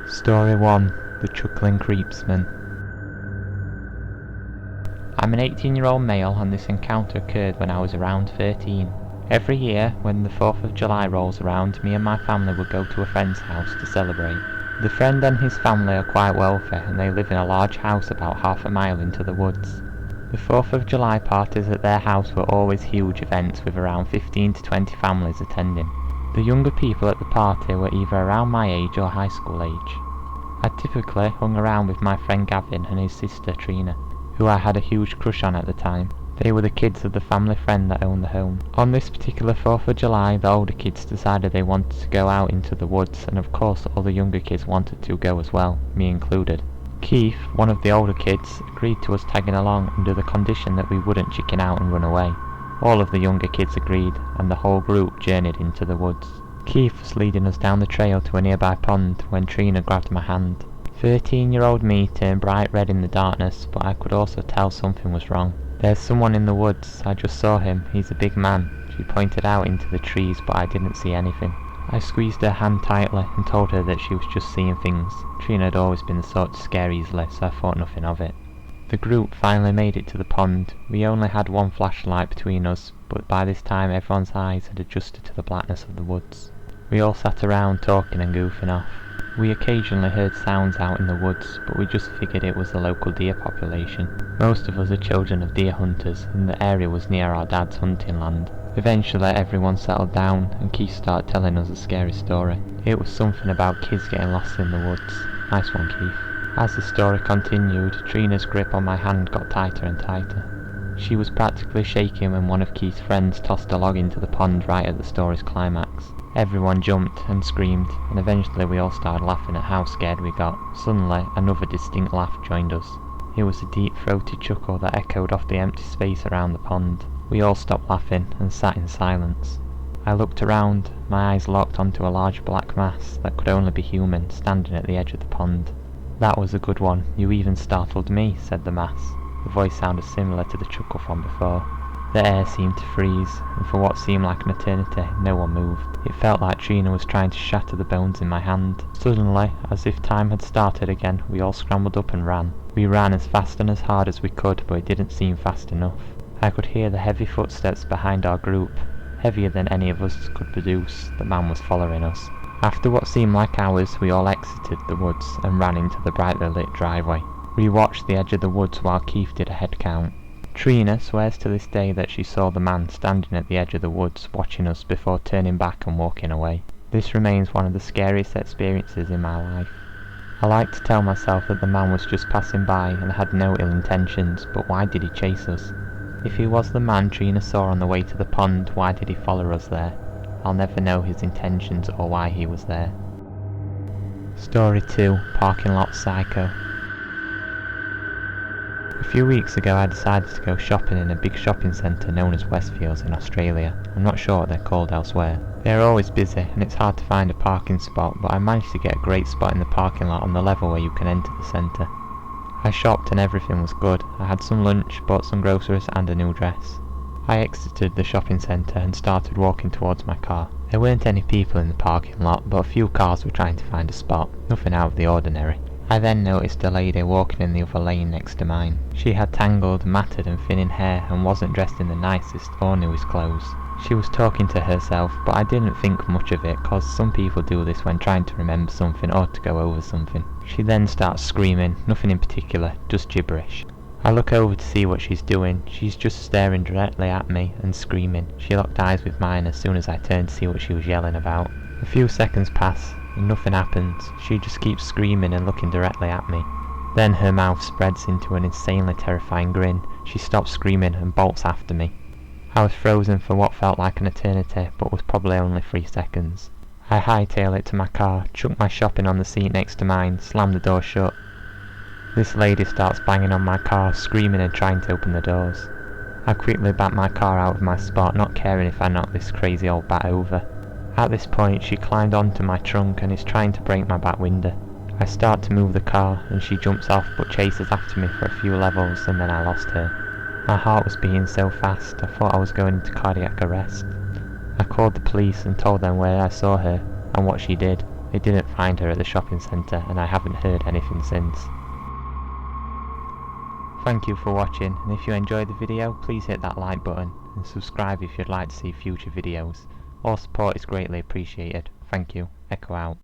Story 1. The Chuckling Creepsman. I'm an 18-year-old male and this encounter occurred when I was around 13. Every year, when the 4th of July rolls around, me and my family would go to a friend's house to celebrate. The friend and his family are quite wealthy and they live in a large house about half a mile into the woods. The 4th of July parties at their house were always huge events with around 15 to 20 families attending. The younger people at the party were either around my age or high school age. I typically hung around with my friend Gavin and his sister Trina, who I had a huge crush on at the time. They were the kids of the family friend that owned the home. On this particular 4th of July, the older kids decided they wanted to go out into the woods, and of course all the younger kids wanted to go as well, me included. Keith, one of the older kids, agreed to us tagging along under the condition that we wouldn't chicken out and run away. All of the younger kids agreed, and the whole group journeyed into the woods. Keith was leading us down the trail to a nearby pond when Trina grabbed my hand. 13-year-old me turned bright red in the darkness, but I could also tell something was wrong. "There's someone in the woods, I just saw him, he's a big man," she pointed out into the trees, but I didn't see anything. I squeezed her hand tightly and told her that she was just seeing things. Trina had always been the sort to scare easily, so I thought nothing of it. The group finally made it to the pond. We only had one flashlight between us, but by this time everyone's eyes had adjusted to the blackness of the woods. We all sat around talking and goofing off. We occasionally heard sounds out in the woods, but we just figured it was the local deer population. Most of us are children of deer hunters, and the area was near our dad's hunting land. Eventually everyone settled down, and Keith started telling us a scary story. It was something about kids getting lost in the woods. Nice one, Keith. As the story continued, Trina's grip on my hand got tighter and tighter. She was practically shaking when one of Keith's friends tossed a log into the pond right at the story's climax. Everyone jumped and screamed, and eventually we all started laughing at how scared we got. Suddenly, another distinct laugh joined us. It was a deep-throated chuckle that echoed off the empty space around the pond. We all stopped laughing and sat in silence. I looked around, my eyes locked onto a large black mass that could only be human, standing at the edge of the pond. "That was a good one, you even startled me," said the mass. The voice sounded similar to the chuckle from before. The air seemed to freeze, and for what seemed like an eternity, no one moved. It felt like Trina was trying to shatter the bones in my hand. Suddenly, as if time had started again, we all scrambled up and ran. We ran as fast and as hard as we could, but it didn't seem fast enough. I could hear the heavy footsteps behind our group, heavier than any of us could produce. The man was following us. After what seemed like hours, we all exited the woods and ran into the brightly lit driveway. We watched the edge of the woods while Keith did a head count. Trina swears to this day that she saw the man standing at the edge of the woods watching us before turning back and walking away. This remains one of the scariest experiences in my life. I like to tell myself that the man was just passing by and had no ill intentions, but why did he chase us? If he was the man Trina saw on the way to the pond, why did he follow us there? I'll never know his intentions or why he was there. Story 2. Parking Lot Psycho. A few weeks ago I decided to go shopping in a big shopping centre known as Westfields in Australia. I'm not sure what they're called elsewhere. They are always busy and it's hard to find a parking spot, but I managed to get a great spot in the parking lot on the level where you can enter the centre. I shopped and everything was good. I had some lunch, bought some groceries and a new dress. I exited the shopping centre and started walking towards my car. There weren't any people in the parking lot, but a few cars were trying to find a spot. Nothing out of the ordinary. I then noticed a lady walking in the other lane next to mine. She had tangled, matted and thinning hair and wasn't dressed in the nicest or newest clothes. She was talking to herself, but I didn't think much of it, cause some people do this when trying to remember something or to go over something. She then starts screaming, nothing in particular, just gibberish. I look over to see what she's doing. She's just staring directly at me and screaming. She locked eyes with mine as soon as I turned to see what she was yelling about. A few seconds pass and nothing happens. She just keeps screaming and looking directly at me. Then her mouth spreads into an insanely terrifying grin. She stops screaming and bolts after me. I was frozen for what felt like an eternity, but was probably only 3 seconds. I hightail it to my car, chuck my shopping on the seat next to mine, slam the door shut. This lady starts banging on my car, screaming and trying to open the doors. I quickly back my car out of my spot, not caring if I knock this crazy old bat over. At this point, she climbed onto my trunk and is trying to break my back window. I start to move the car and she jumps off but chases after me for a few levels and then I lost her. My heart was beating so fast, I thought I was going into cardiac arrest. I called the police and told them where I saw her and what she did. They didn't find her at the shopping centre, and I haven't heard anything since. Thank you for watching, and if you enjoyed the video, please hit that like button and subscribe if you'd like to see future videos. All support is greatly appreciated. Thank you. Echo out.